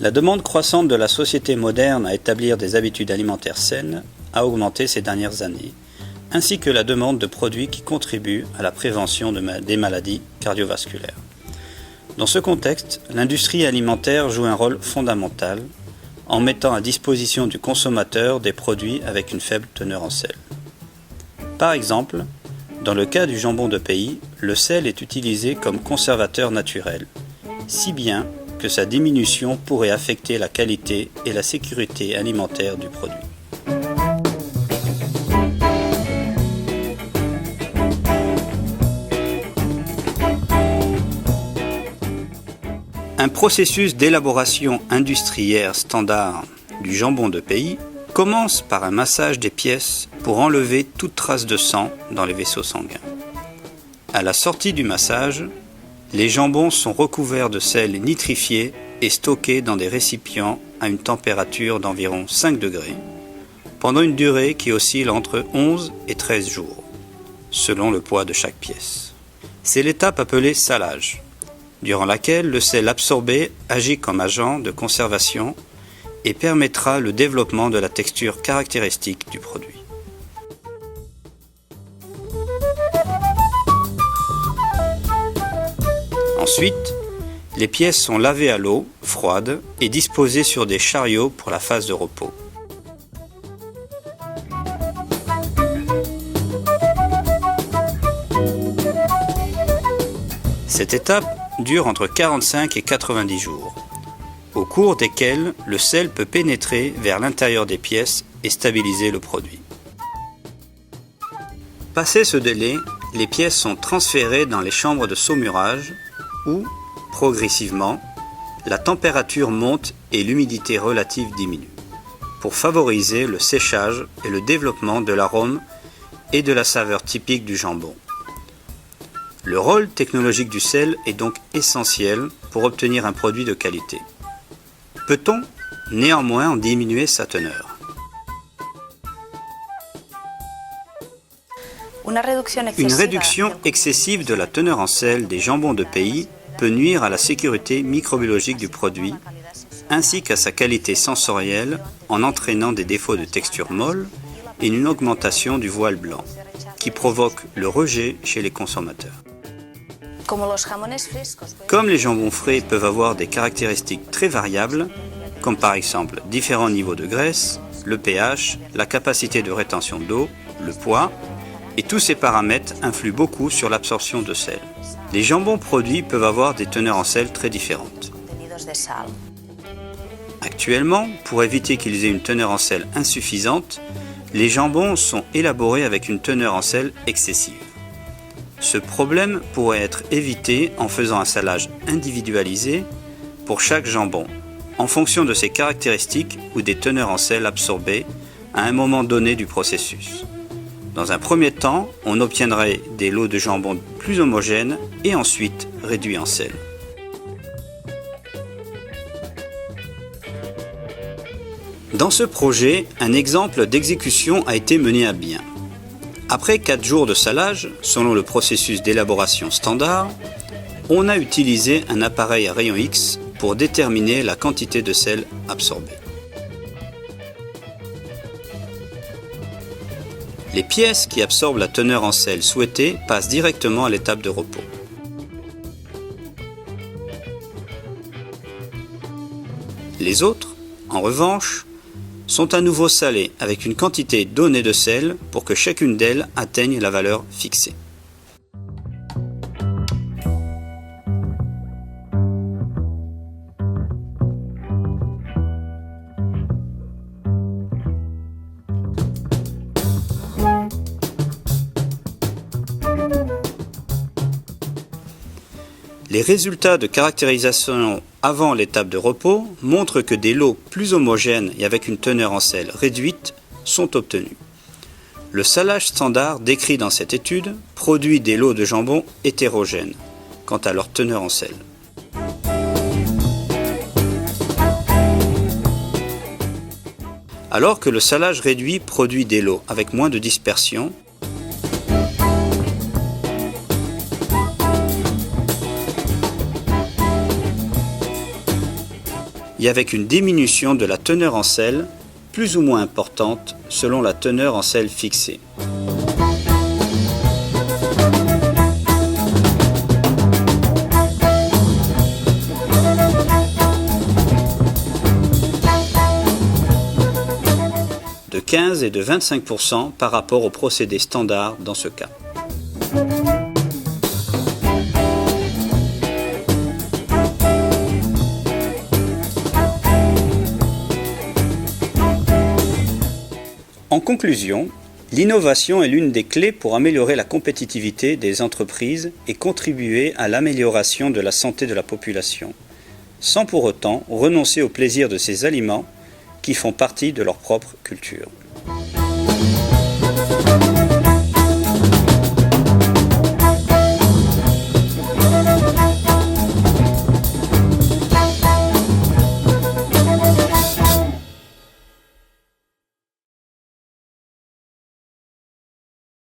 La demande croissante de la société moderne à établir des habitudes alimentaires saines a augmenté ces dernières années, ainsi que la demande de produits qui contribuent à la prévention des maladies cardiovasculaires. Dans ce contexte, l'industrie alimentaire joue un rôle fondamental en mettant à disposition du consommateur des produits avec une faible teneur en sel. Par exemple, dans le cas du jambon de pays, le sel est utilisé comme conservateur naturel, si bien que sa diminution pourrait affecter la qualité et la sécurité alimentaire du produit. Un processus d'élaboration industrielle standard du jambon de pays commence par un massage des pièces pour enlever toute trace de sang dans les vaisseaux sanguins. À la sortie du massage, les jambons sont recouverts de sel nitrifié et stockés dans des récipients à une température d'environ 5 degrés, pendant une durée qui oscille entre 11 et 13 jours, selon le poids de chaque pièce. C'est l'étape appelée salage, durant laquelle le sel absorbé agit comme agent de conservation et permettra le développement de la texture caractéristique du produit. Ensuite, les pièces sont lavées à l'eau froide et disposées sur des chariots pour la phase de repos. Cette étape dure entre 45 et 90 jours, au cours desquels le sel peut pénétrer vers l'intérieur des pièces et stabiliser le produit. Passé ce délai, les pièces sont transférées dans les chambres de saumurage où, progressivement, la température monte et l'humidité relative diminue, pour favoriser le séchage et le développement de l'arôme et de la saveur typique du jambon. Le rôle technologique du sel est donc essentiel pour obtenir un produit de qualité. Peut-on néanmoins en diminuer sa teneur ? Une réduction excessive de la teneur en sel des jambons de pays peut nuire à la sécurité microbiologique du produit, ainsi qu'à sa qualité sensorielle en entraînant des défauts de texture molle et une augmentation du voile blanc, qui provoque le rejet chez les consommateurs. Comme les jambons frais peuvent avoir des caractéristiques très variables, comme par exemple différents niveaux de graisse, le pH, la capacité de rétention d'eau, le poids, et tous ces paramètres influent beaucoup sur l'absorption de sel. Les jambons produits peuvent avoir des teneurs en sel très différentes. Actuellement, pour éviter qu'ils aient une teneur en sel insuffisante, les jambons sont élaborés avec une teneur en sel excessive. Ce problème pourrait être évité en faisant un salage individualisé pour chaque jambon, en fonction de ses caractéristiques ou des teneurs en sel absorbées à un moment donné du processus. Dans un premier temps, on obtiendrait des lots de jambon plus homogènes et ensuite réduits en sel. Dans ce projet, un exemple d'exécution a été mené à bien. Après 4 jours de salage, selon le processus d'élaboration standard, on a utilisé un appareil à rayon X pour déterminer la quantité de sel absorbée. Les pièces qui absorbent la teneur en sel souhaitée passent directement à l'étape de repos. Les autres, en revanche, sont à nouveau salées avec une quantité donnée de sel pour que chacune d'elles atteigne la valeur fixée. Les résultats de caractérisation avant l'étape de repos montrent que des lots plus homogènes et avec une teneur en sel réduite sont obtenus. Le salage standard décrit dans cette étude produit des lots de jambon hétérogènes quant à leur teneur en sel. Alors que le salage réduit produit des lots avec moins de dispersion, et avec une diminution de la teneur en sel plus ou moins importante selon la teneur en sel fixée. De 15 et de 25% par rapport au procédé standard dans ce cas. En conclusion, l'innovation est l'une des clés pour améliorer la compétitivité des entreprises et contribuer à l'amélioration de la santé de la population, sans pour autant renoncer au plaisir de ces aliments qui font partie de leur propre culture.